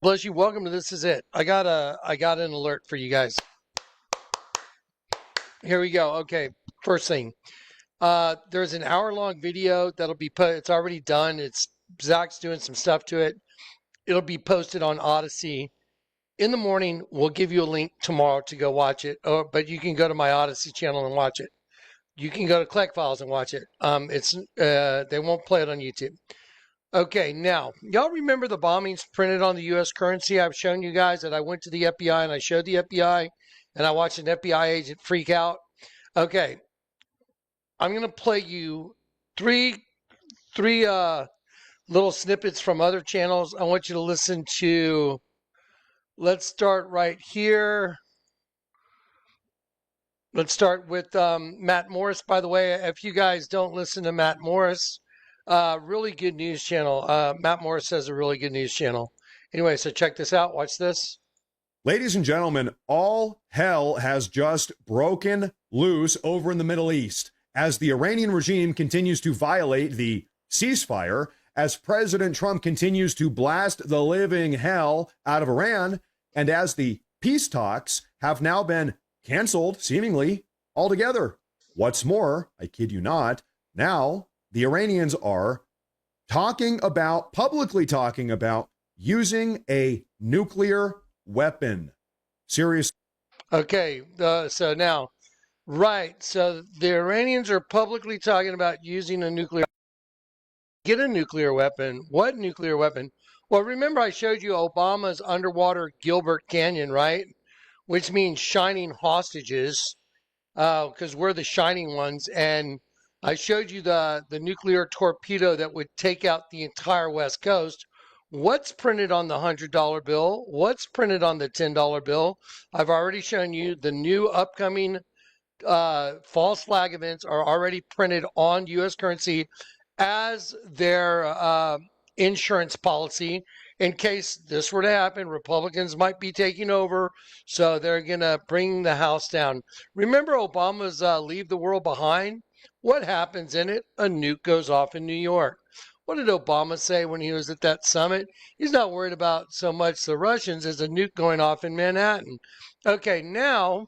Bless you. Welcome to This Is It. I got an alert for you guys. Here we go. Okay, first thing. There's an hour-long video that'll be put. It's already done. Zach's doing some stuff to it. It'll be posted on Odyssey in the morning. We'll give you a link tomorrow to go watch it. But you can go to my Odyssey channel and watch it. You can go to Collect Files and watch it. They won't play it on YouTube. Okay, now, y'all remember the bombings printed on the U.S. currency? I've shown you guys that I went to the FBI and I showed the FBI and I watched an FBI agent freak out. Okay, I'm going to play you three little snippets from other channels. I want you to listen to, let's start right here. Let's start with Matt Morris. By the way, if you guys don't listen to Matt Morris, really good news channel. Matt Morris has a really good news channel. Anyway, so check this out. Watch this. Ladies and gentlemen, all hell has just broken loose over in the Middle East as the Iranian regime continues to violate the ceasefire, as President Trump continues to blast the living hell out of Iran, and as the peace talks have now been canceled, seemingly altogether. What's more, I kid you not, now the Iranians are publicly talking about using a nuclear weapon. Seriously. Okay, so now, right, so the Iranians are publicly talking about using a nuclear. Get a nuclear weapon. What nuclear weapon? Well, remember I showed you Obama's underwater Gilbert Canyon, right? Which means shining hostages, because we're the shining ones. And I showed you the nuclear torpedo that would take out the entire West Coast. What's printed on the $100 bill? What's printed on the $10 bill? I've already shown you the new upcoming false flag events are already printed on U.S. currency as their insurance policy in case this were to happen. Republicans might be taking over, so they're going to bring the house down. Remember Obama's Leave the World Behind? What happens in it? A nuke goes off in New York. What did Obama say when he was at that summit? He's not worried about so much the Russians as a nuke going off in Manhattan. Okay, now,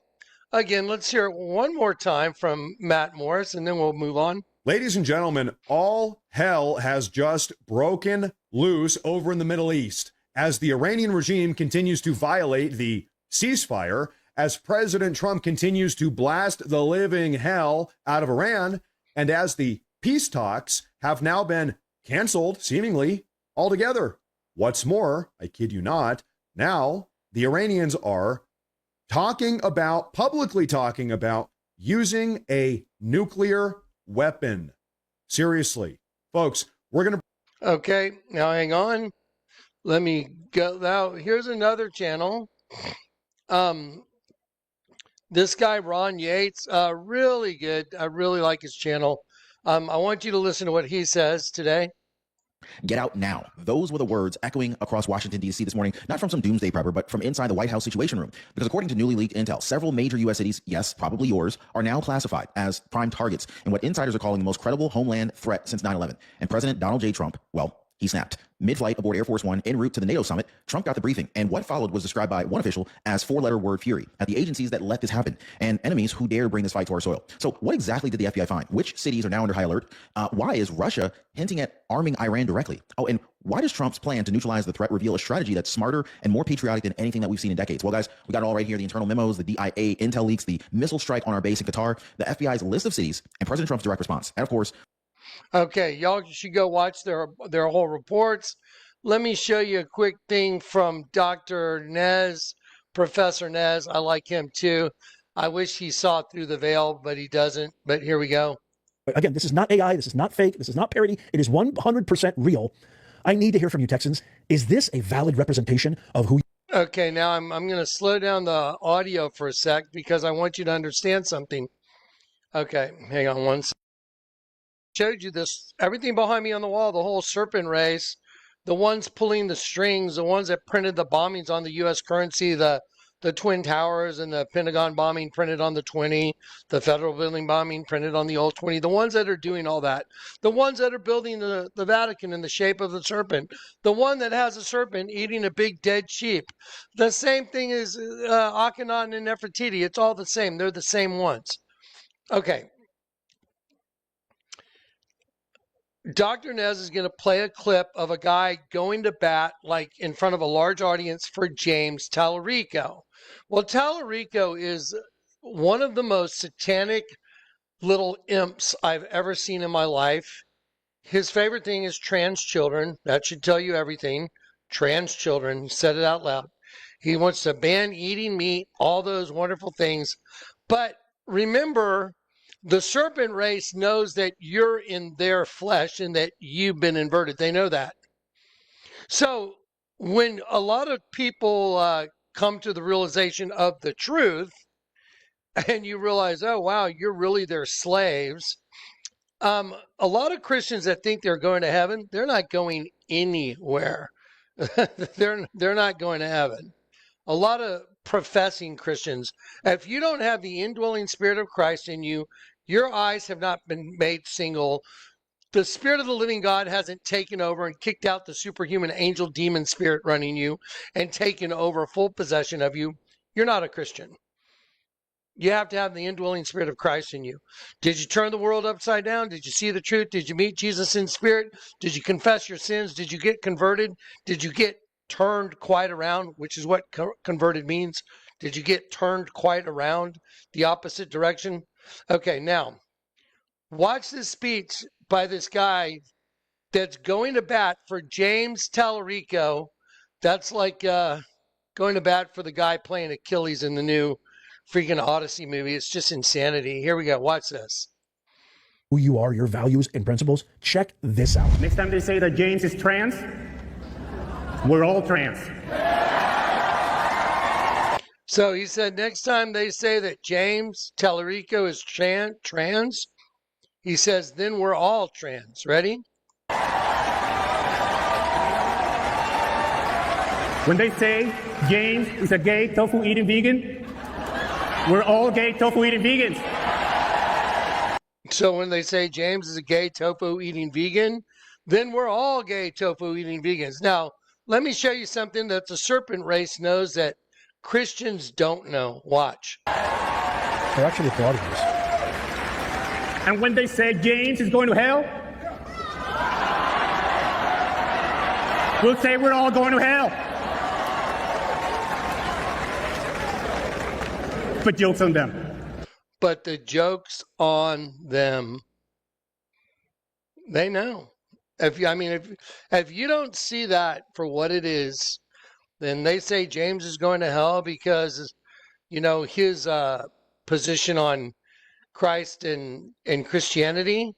again, let's hear it one more time from Matt Morris, and then we'll move on. Ladies and gentlemen, all hell has just broken loose over in the Middle East as the Iranian regime continues to violate the ceasefire, as President Trump continues to blast the living hell out of Iran, and as the peace talks have now been canceled, seemingly altogether. What's more, I kid you not, now the Iranians are publicly talking about using a nuclear weapon. Seriously, folks, we're going to. Okay, now hang on. Let me go. Now, here's another channel. This guy, Ron Yates, really good. I really like his channel. I want you to listen to what he says today. Get out now. Those were the words echoing across Washington, D.C. this morning, not from some doomsday prepper, but from inside the White House Situation Room. Because according to newly leaked intel, several major U.S. cities, yes, probably yours, are now classified as prime targets in what insiders are calling the most credible homeland threat since 9/11. And President Donald J. Trump, well, he snapped. Mid-flight aboard Air Force One en route to the NATO summit, Trump got the briefing, and what followed was described by one official as four-letter word fury at the agencies that let this happen and enemies who dare bring this fight to our soil. So what exactly did the FBI find? Which cities are now under high alert? Why is Russia hinting at arming Iran directly? Oh, and why does Trump's plan to neutralize the threat reveal a strategy that's smarter and more patriotic than anything that we've seen in decades? Well, guys, we got it all right here. The internal memos, the DIA intel leaks, the missile strike on our base in Qatar, the FBI's list of cities, and President Trump's direct response. And of course, okay, y'all should go watch their whole reports. Let me show you a quick thing from Dr. Nez, Professor Nez. I like him too. I wish he saw through the veil, but he doesn't. But here we go. Again, this is not AI. This is not fake. This is not parody. It is 100% real. I need to hear from you, Texans. Is this a valid representation of who? Okay, now I'm going to slow down the audio for a sec because I want you to understand something. Okay, hang on one second. Showed you this, everything behind me on the wall, the whole serpent race, the ones pulling the strings, the ones that printed the bombings on the U.S. currency, the the Twin Towers and the Pentagon bombing printed on the 20, the federal building bombing printed on the old 20, the ones that are doing all that, the ones that are building the Vatican in the shape of the serpent, the one that has a serpent eating a big dead sheep. The same thing as Akhenaten and Nefertiti. It's all the same. They're the same ones. Okay. Dr. Nez is going to play a clip of a guy going to bat, like in front of a large audience, for James Tallarico. Well, Tallarico is one of the most satanic little imps I've ever seen in my life. His favorite thing is trans children. That should tell you everything. Trans children. He said it out loud. He wants to ban eating meat, all those wonderful things. But remember, the serpent race knows that you're in their flesh and that you've been inverted. They know that. So when a lot of people come to the realization of the truth, and you realize, oh, wow, you're really their slaves. A lot of Christians that think they're going to heaven, they're not going anywhere. they're not going to heaven. A lot of professing Christians, if you don't have the indwelling Spirit of Christ in you, your eyes have not been made single. The Spirit of the living God hasn't taken over and kicked out the superhuman angel demon spirit running you and taken over full possession of you. You're not a Christian. You have to have the indwelling Spirit of Christ in you. Did you turn the world upside down? Did you see the truth? Did you meet Jesus in spirit? Did you confess your sins? Did you get converted? Did you get turned quite around, which is what converted means? Did you get turned quite around the opposite direction? Okay, now, watch this speech by this guy that's going to bat for James Tallarico. That's like going to bat for the guy playing Achilles in the new freaking Odyssey movie. It's just insanity. Here we go. Watch this. Who you are, your values and principles. Check this out. Next time they say that James is trans, we're all trans. So he said next time they say that James Tallarico is trans, he says, then we're all trans. Ready? When they say James is a gay tofu eating vegan, we're all gay tofu eating vegans. So when they say James is a gay tofu eating vegan, then we're all gay tofu eating vegans. Now, let me show you something that the serpent race knows that Christians don't know. Watch. They're actually applauding this. And when they say James is going to hell, we'll say we're all going to hell. But joke's on them. But the joke's on them. They know. If you don't see that for what it is, then they say James is going to hell because, his position on Christ and Christianity.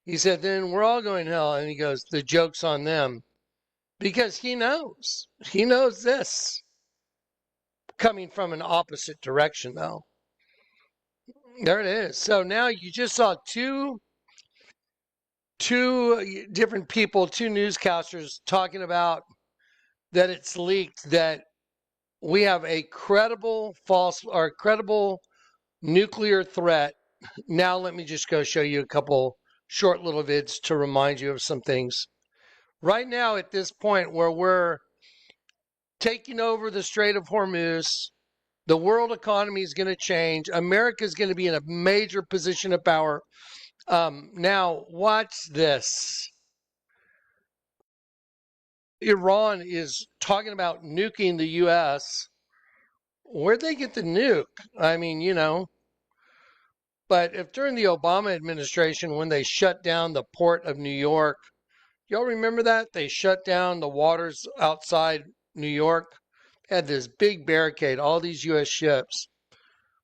He said, then we're all going to hell. And he goes, the joke's on them. Because he knows. He knows this. Coming from an opposite direction, though. There it is. So now you just saw two different people, two newscasters talking about that it's leaked that we have a credible nuclear threat. Now let me just go show you a couple short little vids to remind you of some things. Right now at this point where we're taking over the Strait of Hormuz, the world economy is going to change. America is going to be in a major position of power. Now, watch this. Iran is talking about nuking the U.S. Where'd they get the nuke? I mean, But if during the Obama administration, when they shut down the port of New York, y'all remember that? They shut down the waters outside New York. They had this big barricade, all these U.S. ships.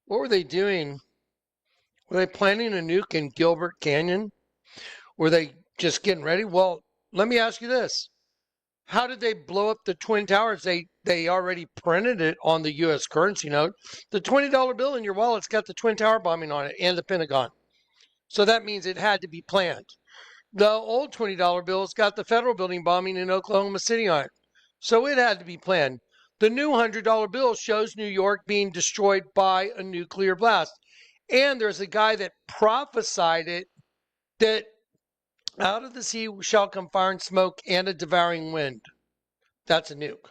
What were they doing? Were they planning a nuke in Gilbert Canyon? Were they just getting ready? Well, let me ask you this. How did they blow up the Twin Towers? They already printed it on the U.S. currency note. The $20 bill in your wallet's got the Twin Tower bombing on it and the Pentagon. So that means it had to be planned. The old $20 bill's got the federal building bombing in Oklahoma City on it. So it had to be planned. The new $100 bill shows New York being destroyed by a nuclear blast. And there's a guy that prophesied it, that out of the sea shall come fire and smoke and a devouring wind. That's a nuke.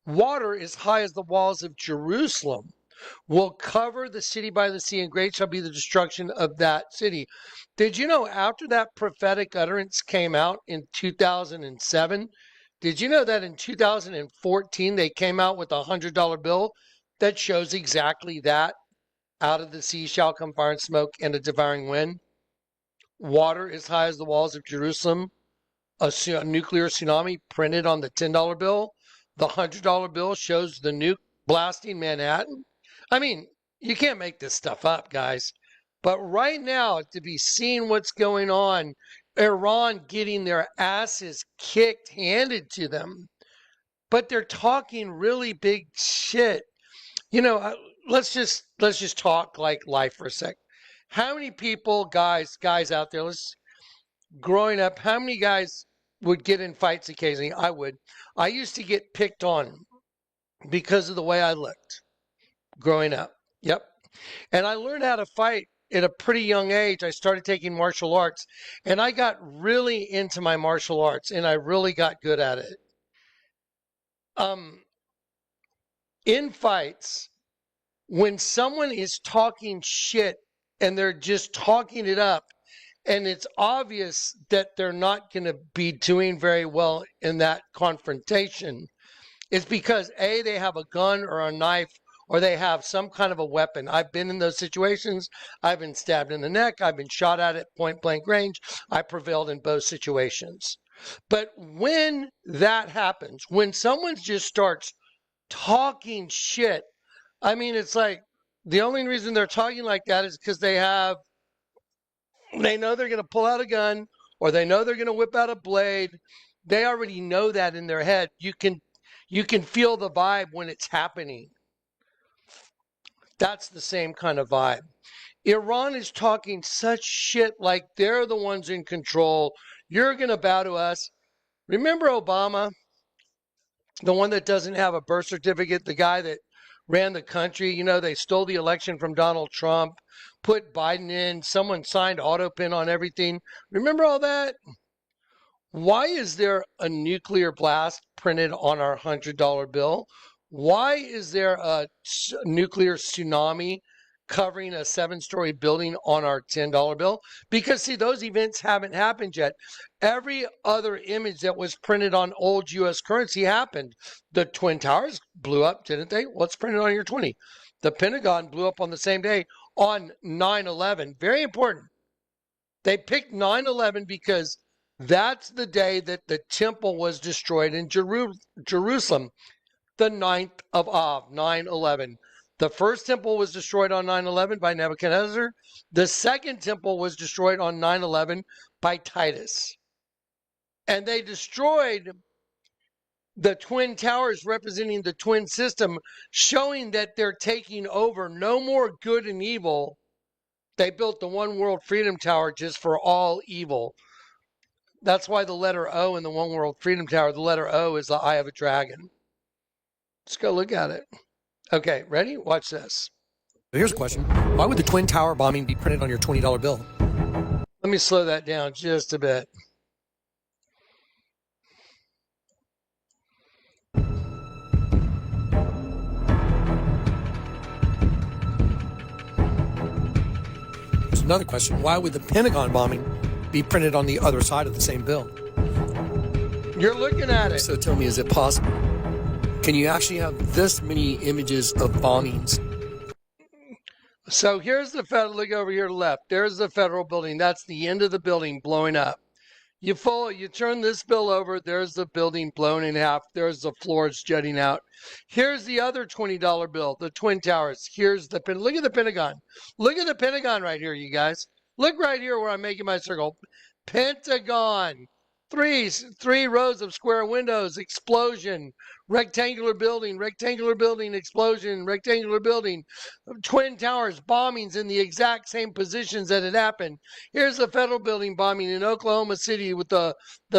Water as high as the walls of Jerusalem will cover the city by the sea, and great shall be the destruction of that city. Did you know after that prophetic utterance came out in 2007, did you know that in 2014 they came out with a $100 bill that shows exactly that? Out of the sea shall come fire and smoke and a devouring wind. Water as high as the walls of Jerusalem. A nuclear tsunami printed on the $10 bill. The $100 bill shows the nuke blasting Manhattan. I mean, you can't make this stuff up, guys. But right now, to be seeing what's going on, Iran getting their asses kicked, handed to them, but they're talking really big shit. You know, let's just talk like life for a sec. How many people, guys out there, growing up, how many guys would get in fights occasionally? I would. I used to get picked on because of the way I looked growing up. Yep. And I learned how to fight at a pretty young age. I started taking martial arts, and I got really into my martial arts, and I really got good at it. In fights, when someone is talking shit and they're just talking it up, and it's obvious that they're not going to be doing very well in that confrontation, it's because A, they have a gun or a knife, or they have some kind of a weapon. I've been in those situations. I've been stabbed in the neck. I've been shot at point blank range. I prevailed in both situations. But when that happens, when someone just starts talking shit, I mean, it's like the only reason they're talking like that is because they know they're going to pull out a gun, or they know they're going to whip out a blade. They already know that in their head. You can feel the vibe when it's happening. That's the same kind of vibe. Iran is talking such shit like they're the ones in control. You're going to bow to us. Remember Obama, the one that doesn't have a birth certificate, the guy that ran the country? You know, they stole the election from Donald Trump, put Biden in, someone signed auto pin on everything. Remember all that? Why is there a nuclear blast printed on our $100 bill? Why is there a nuclear tsunami covering a 7-story building on our $10 bill? Because, see, those events haven't happened yet. Every other image that was printed on old U.S. currency happened. The Twin Towers blew up, didn't they? What's printed on your 20? The Pentagon blew up on the same day on 9/11. Very important. They picked 9/11 because that's the day that the temple was destroyed in Jerusalem, the 9th of Av, 9/11. The first temple was destroyed on 9/11 by Nebuchadnezzar. The second temple was destroyed on 9/11 by Titus. And they destroyed the Twin Towers representing the twin system, showing that they're taking over. No more good and evil. They built the One World Freedom Tower just for all evil. That's why the letter O in the One World Freedom Tower, the letter O is the eye of a dragon. Let's go look at it. Okay, ready? Watch this. Here's a question. Why would the Twin Tower bombing be printed on your $20 bill? Let me slow that down just a bit. There's another question. Why would the Pentagon bombing be printed on the other side of the same bill? You're looking at it. So tell me, is it possible? Can you actually have this many images of bombings? So here's the federal, look over here left. There's the federal building. That's the end of the building blowing up. You turn this bill over, there's the building blown in half. There's the floors jutting out. Here's the other $20 bill, the Twin Towers. Look at the Pentagon. Look at the Pentagon right here, you guys. Look right here where I'm making my circle. Pentagon. Three rows of square windows, explosion, rectangular building, explosion, rectangular building, Twin Towers, bombings in the exact same positions that had happened. Here's the federal building bombing in Oklahoma City with the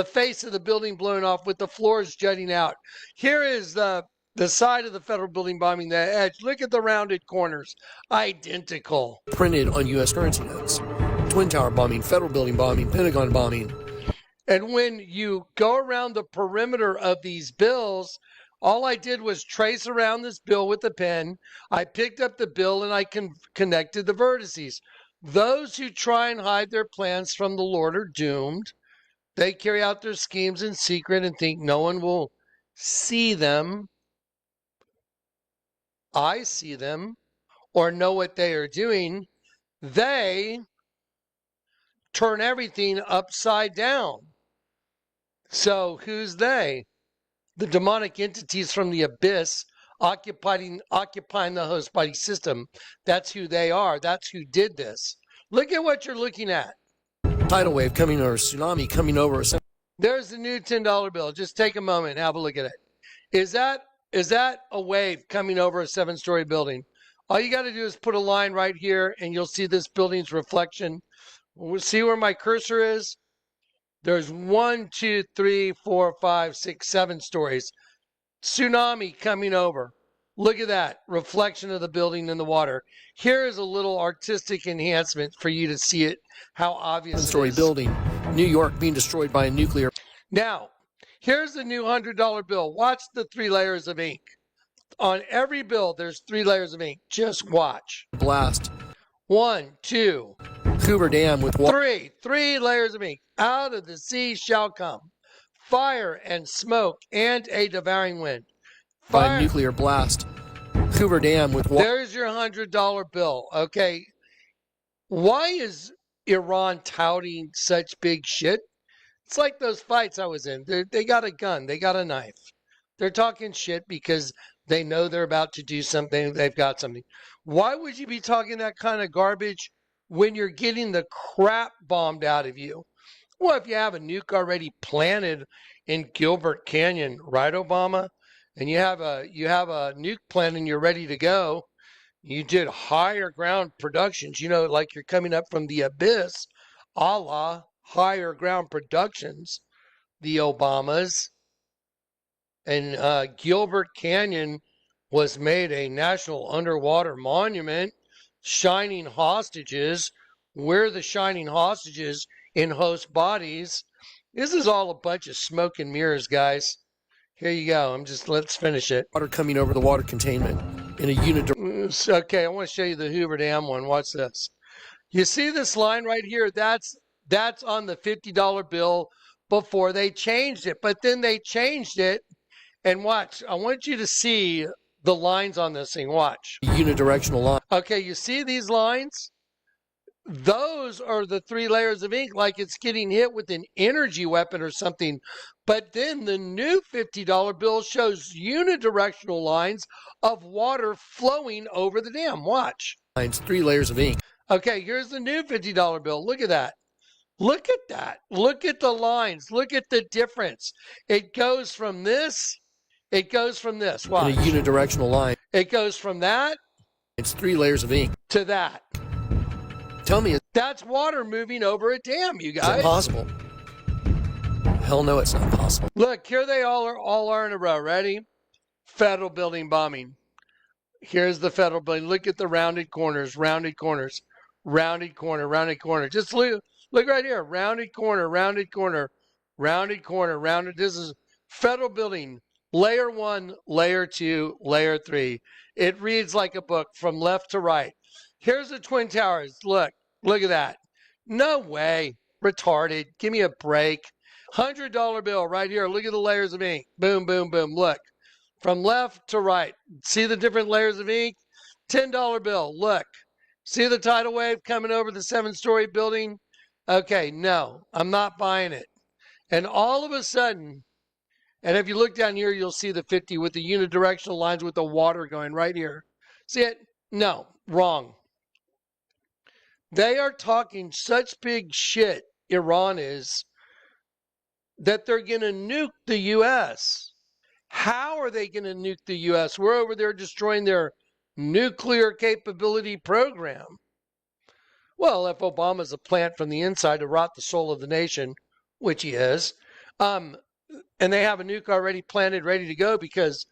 face of the building blown off with the floors jutting out. Here is the The side of the federal building bombing, the edge. Look at the rounded corners. Identical. Printed on U.S. currency notes. Twin Tower bombing, federal building bombing, Pentagon bombing. And when you go around the perimeter of these bills, all I did was trace around this bill with a pen. I picked up the bill and I connected the vertices. Those who try and hide their plans from the Lord are doomed. They carry out their schemes in secret and think no one will see them. I see them or know what they are doing. They turn everything upside down. So who's they? The demonic entities from the abyss occupying the host body system. That's who they are. That's who did this. Look at what you're looking at. Tidal wave coming over, tsunami coming over. There's the new $10 bill. Just take a moment and have a look at it. Is that a wave coming over a 7-story building? All you got to do is put a line right here and you'll see this building's reflection. See where my cursor is? There's 1, 2, 3, 4, 5, 6, 7 stories. Tsunami coming over. Look at that reflection of the building in the water. Here is a little artistic enhancement for you to see it, how obvious it is. 7-story building, New York being destroyed by a nuclear. Now, here's the new $100 bill. Watch the 3 layers of ink. On every bill, there's 3 layers of ink. Just watch. Blast. 1, 2, Hoover Dam with water. 3 layers of ink. Out of the sea shall come fire and smoke and a devouring wind. By a nuclear blast. Hoover Dam with water. There's your $100 bill. Okay. Why is Iran touting such big shit? It's like those fights I was in. They got a gun. They got a knife. They're talking shit because they know they're about to do something. They've got something. Why would you be talking that kind of garbage when you're getting the crap bombed out of you? Well, if you have a nuke already planted in Gilbert Canyon, right, Obama? And you have a nuke plant and you're ready to go. You did higher ground productions, like you're coming up from the abyss, a la higher ground productions, the Obamas. And Gilbert Canyon was made a national underwater monument. Shining hostages. We're the shining hostages in host bodies. This is all a bunch of smoke and mirrors, guys. Here you go. Let's finish it. Water coming over the water containment in a unit. Okay, I want to show you the Hoover Dam one. Watch this. You see this line right here? That's on the $50 bill before they changed it. But then they changed it. And watch. I want you to see the lines on this thing. Watch. Unidirectional line. Okay, you see these lines? Those are the 3 layers of ink, like it's getting hit with an energy weapon or something. But then the new $50 bill shows unidirectional lines of water flowing over the dam. Watch. Lines, 3 layers of ink. Okay, here's the new $50 bill. Look at that. Look at that. Look at the lines. Look at the difference. It goes from this. It goes from this. Watch. In a unidirectional line. It goes from that. It's 3 layers of ink. To that. Tell me, that's water moving over a dam, you is guys. it possible? Hell no, it's not possible. Look, here they all are in a row. Ready? Federal building bombing. Here's the federal building. Look at the rounded corners, rounded corners, rounded corner, rounded corner. Just look right here. Rounded corner, rounded corner, rounded corner, rounded. This is federal building. Layer 1, layer 2, layer 3. It reads like a book from left to right. Here's the Twin Towers. Look at that. No way. Retarded. Give me a break. $100 bill right here. Look at the layers of ink. Boom, boom, boom. Look. From left to right. See the different layers of ink? $10 bill. Look. See the tidal wave coming over the 7-story building? Okay, no. I'm not buying it. And all of a sudden, and if you look down here, you'll see the 50 with the unidirectional lines with the water going right here. See it? No. Wrong. They are talking such big shit, Iran is, that they're going to nuke the U.S. How are they going to nuke the U.S.? We're over there destroying their nuclear capability program. Well, if Obama's a plant from the inside to rot the soul of the nation, which he is, and they have a nuke already planted, ready to go, because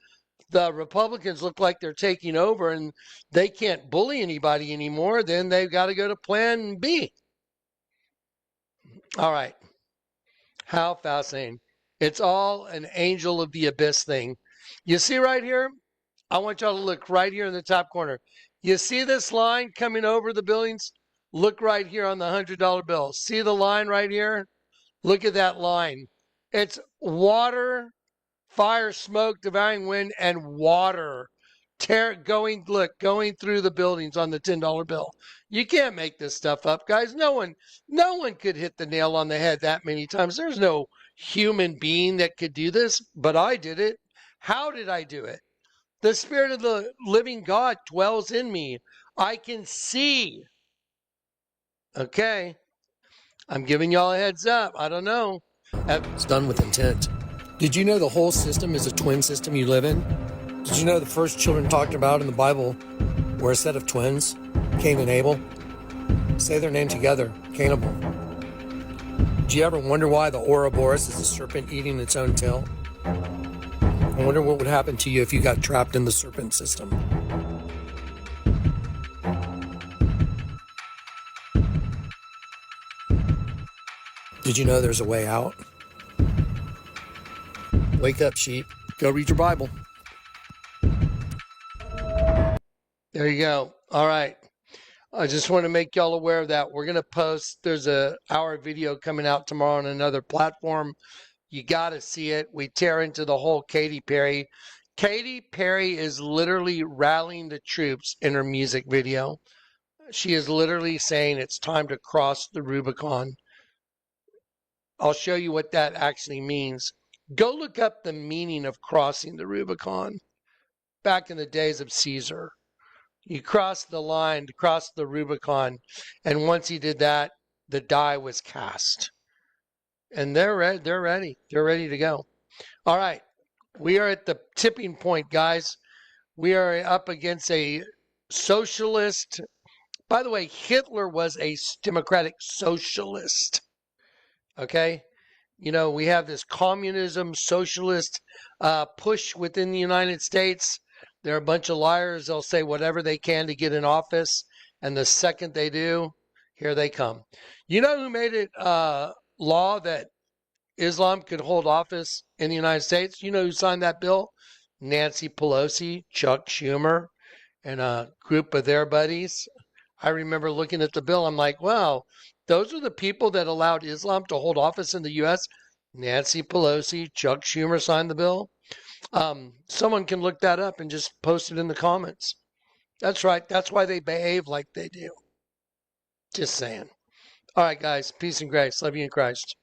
the Republicans look like they're taking over and they can't bully anybody anymore, then they've got to go to plan B. All right. How fascinating. It's all an angel of the abyss thing. You see right here? I want y'all to look right here in the top corner. You see this line coming over the buildings? Look right here on the $100 bill. See the line right here? Look at that line. It's water, fire, smoke, devouring wind, and water going through the buildings on the $10 bill. You can't make this stuff up, guys. No one could hit the nail on the head that many times. There's no human being that could do this, but I did it. How did I do it? The Spirit of the living God dwells in me. I can see. Okay. I'm giving y'all a heads up. I don't know. It's done with intent. Did you know the whole system is a twin system you live in? Did you know the first children talked about in the Bible were a set of twins, Cain and Abel? Say their name together, Cannibal. Do you ever wonder why the Ouroboros is a serpent eating its own tail? I wonder what would happen to you if you got trapped in the serpent system. Did you know there's a way out? Wake up, sheep. Go read your Bible. There you go. All right. I just want to make y'all aware of that. We're going to post, there's a hour video coming out tomorrow on another platform. You got to see it. We tear into the whole Katy Perry. Katy Perry is literally rallying the troops in her music video. She is literally saying it's time to cross the Rubicon. I'll show you what that actually means. Go look up the meaning of crossing the Rubicon back in the days of Caesar. You crossed the line to cross the Rubicon, and once he did that, the die was cast. And they're ready. They're ready to go. All right. We are at the tipping point, guys. We are up against a socialist. By the way, Hitler was a democratic socialist. Okay? You know, we have this communism, socialist push within the United States. They're a bunch of liars. They'll say whatever they can to get in office. And the second they do, here they come. You know who made it law that Islam could hold office in the United States? You know who signed that bill? Nancy Pelosi, Chuck Schumer, and a group of their buddies. I remember looking at the bill. I'm like, wow, those are the people that allowed Islam to hold office in the U.S. Nancy Pelosi, Chuck Schumer signed the bill. Someone can look that up and just post it in the comments. That's right. That's why they behave like they do. Just saying. All right, guys. Peace and grace. Love you in Christ.